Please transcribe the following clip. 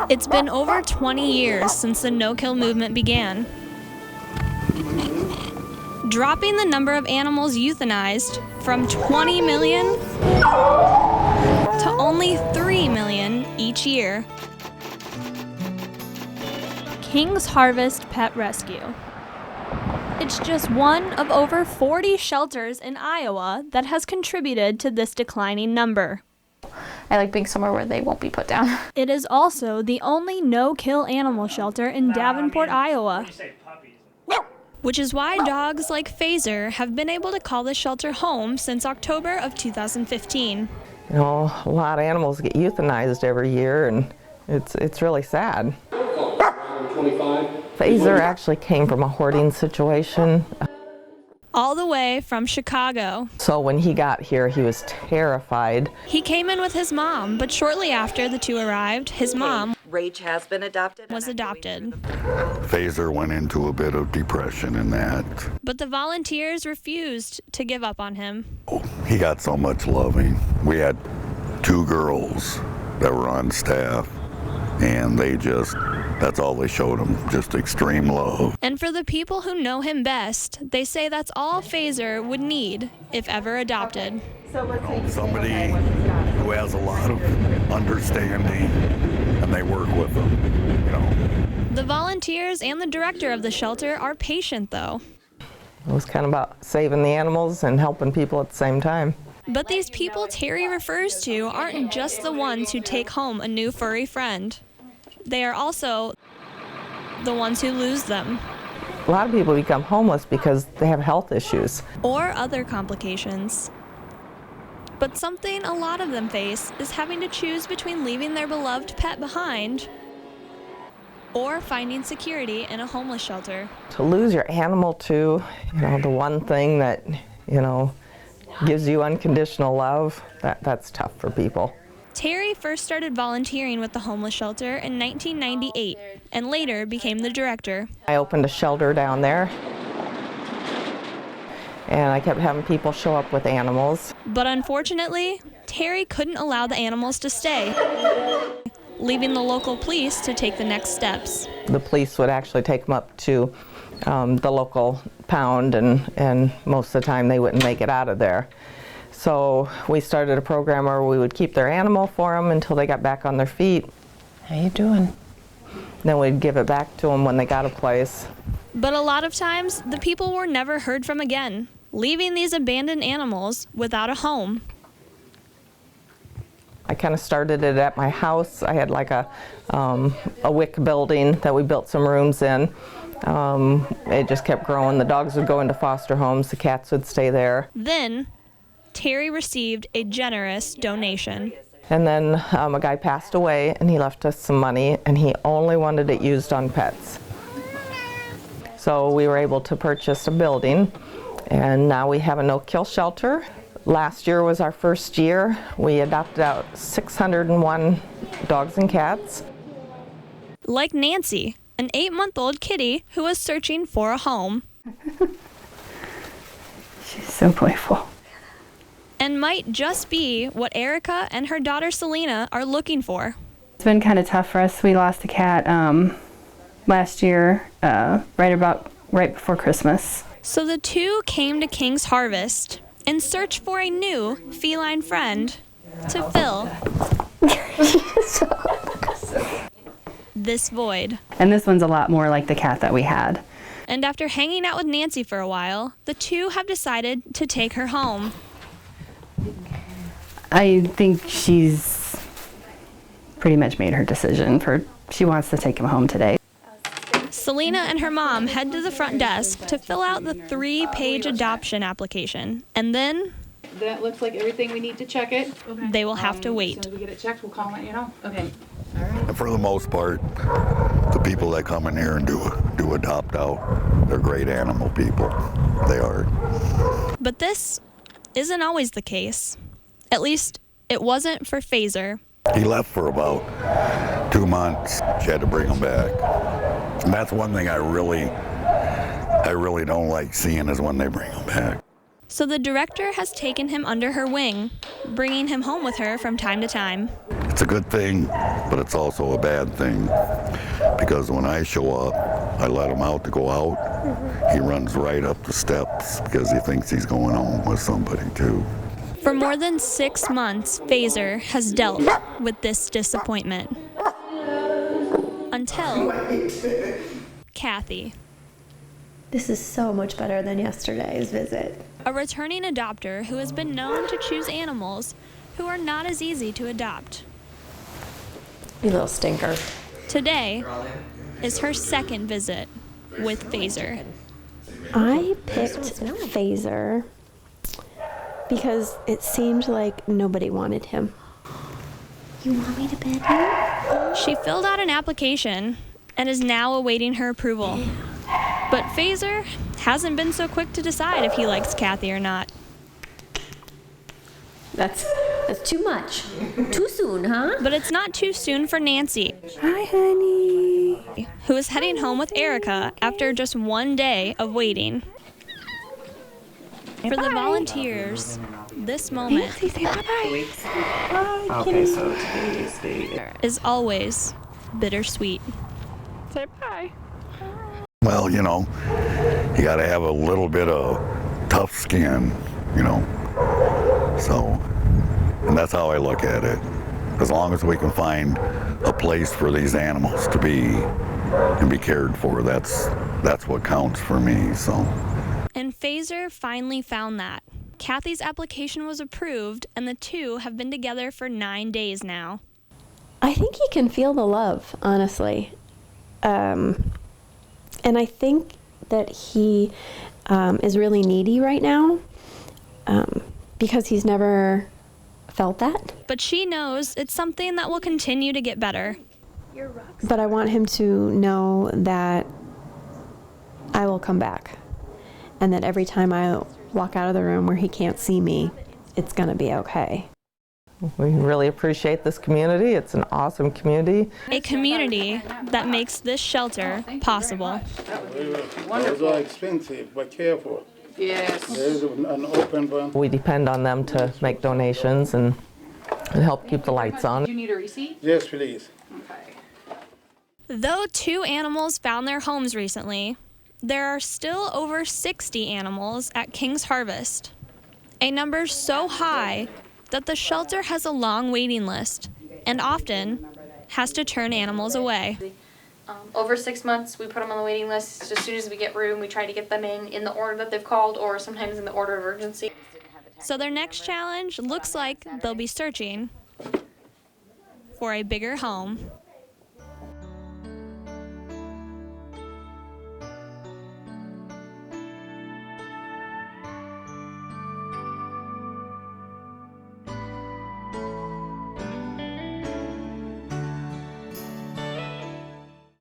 It's been over 20 years since the no-kill movement began, dropping the number of animals euthanized from 20 million to only 3 million each year. King's Harvest Pet Rescue. It's just one of over 40 shelters in Iowa that has contributed to this declining number. I like being somewhere where they won't be put down. It is also the only no-kill animal shelter in Davenport, Iowa, which is why dogs like Phaser have been able to call the shelter home since October of 2015. You know, a lot of animals get euthanized every year, and it's really sad. Phaser actually came from a hoarding situation. All the way from Chicago. So when he got here, he was terrified. He came in with his mom, but shortly after the two arrived, his mom Rage has been adopted. Was adopted. Phaser went into a bit of depression in that. But the volunteers refused to give up on him. He got so much loving. We had 2 girls that were on staff, and that's all they showed him, just extreme love. And for the people who know him best, they say that's all Phaser would need if ever adopted. Somebody who has a lot of understanding, and they work with them, you know. The volunteers and the director of the shelter are patient, though. It was kind of about saving the animals and helping people at the same time. But these people Terry refers to aren't just the ones who take home a new furry friend. They are also the ones who lose them. A lot of people become homeless because they have health issues. Or other complications. But something a lot of them face is having to choose between leaving their beloved pet behind or finding security in a homeless shelter. To lose your animal to, the one thing that, gives you unconditional love, that's tough for people. Terry first started volunteering with the homeless shelter in 1998 and later became the director. I opened a shelter down there, and I kept having people show up with animals. But unfortunately, Terry couldn't allow the animals to stay, leaving the local police to take the next steps. The police would actually take them up to the local pound, and most of the time they wouldn't make it out of there. So we started a program where we would keep their animal for them until they got back on their feet. How you doing? Then we'd give it back to them when they got a place. But a lot of times, the people were never heard from again, leaving these abandoned animals without a home. I kind of started it at my house. I had like a WIC building that we built some rooms in. It just kept growing. The dogs would go into foster homes, the cats would stay there. Then, Terry received a generous donation. And then a guy passed away, and he left us some money, and he only wanted it used on pets. So we were able to purchase a building, and now we have a no-kill shelter. Last year was our first year. We adopted out 601 dogs and cats. Like Nancy, an 8-month-old kitty who was searching for a home. She's so playful. And might just be what Erica and her daughter Selena are looking for. It's been kind of tough for us. We lost a cat last year, right before Christmas. So the two came to King's Harvest in search for a new feline friend to fill this void. And this one's a lot more like the cat that we had. And after hanging out with Nancy for a while, the two have decided to take her home. I think she's pretty much made her decision. She wants to take him home today. Selena and her mom head to the front desk to fill out the 3-page adoption application. And then that looks like everything we need to check it. Okay. They will have to wait. As soon as we get it checked, we'll call and let you know. Okay. All right. And for the most part, the people that come in here and do adopt out, they're great animal people. They are. But this isn't always the case. At least, it wasn't for Phaser. He left for about 2 months. She had to bring him back. And that's one thing I really don't like seeing is when they bring him back. So the director has taken him under her wing, bringing him home with her from time to time. It's a good thing, but it's also a bad thing, because when I show up, I let him out to go out. He runs right up the steps because he thinks he's going home with somebody too. For more than 6 months, Phaser has dealt with this disappointment. Until Kathy, This is so much better than yesterday's visit. a returning adopter who has been known to choose animals who are not as easy to adopt. You little stinker. Today is her second visit with Phaser. I picked Phaser because it seemed like nobody wanted him. You want me to pet him? She filled out an application and is now awaiting her approval. But Phaser hasn't been so quick to decide if he likes Kathy or not. That's too much. Too soon, huh? But it's not too soon for Nancy, Hi, honey. who is heading home with Erica after just 1 day of waiting. For the volunteers, this moment Say bye-bye. Okay, so today's the is always bittersweet. Say bye. Well, you know, you got to have a little bit of tough skin, you know. So, and that's how I look at it. As long as we can find a place for these animals to be and be cared for, that's what counts for me. So. And Phaser finally found that. Kathy's application was approved, and the two have been together for 9 days now. I think he can feel the love, honestly. And I think that he is really needy right now because he's never felt that. But she knows it's something that will continue to get better. But I want him to know that I will come back and that every time I walk out of the room where he can't see me, it's going to be okay. We really appreciate this community. It's an awesome community. A community that makes this shelter possible. Those are expensive, but careful. Yes. There is an open one. We depend on them to make donations and help keep the lights Do on. you need a receipt? Yes, please. Okay. Though 2 animals found their homes recently, there are still over 60 animals at King's Harvest, a number so high that the shelter has a long waiting list and often has to turn animals away. Over 6 months, we put them on the waiting list. As soon as we get room, we try to get them in the order that they've called, or sometimes in the order of urgency. So their next challenge looks like they'll be searching for a bigger home